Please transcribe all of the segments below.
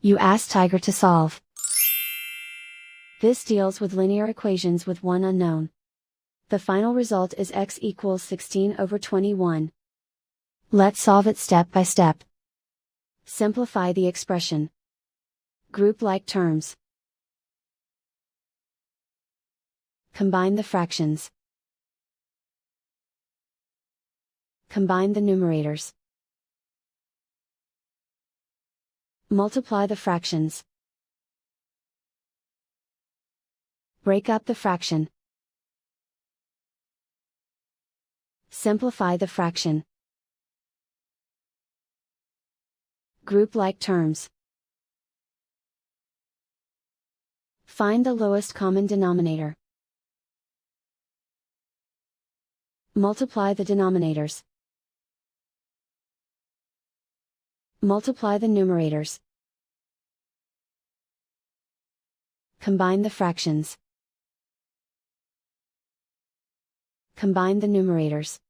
You ask Tiger to solve. This deals with linear equations with one unknown. The final result is x equals 16 over 21. Let's solve it step by step. Simplify the expression. Group like terms. Combine the fractions. Combine the numerators. Multiply the fractions. Break up the fraction. Simplify the fraction. Group like terms. Find the lowest common denominator. Multiply the denominators. Multiply the numerators. Combine the fractions. Combine the numerators.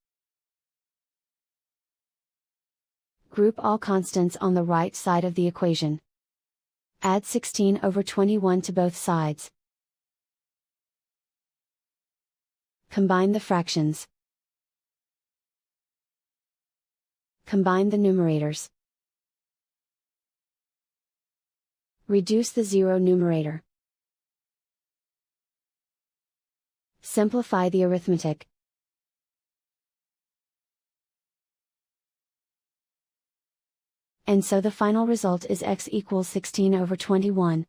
Group all constants on the right side of the equation. Add 16 over 21 to both sides. Combine the fractions. Combine the numerators. Reduce the zero numerator. Simplify the arithmetic. And so the final result is x equals 16 over 21.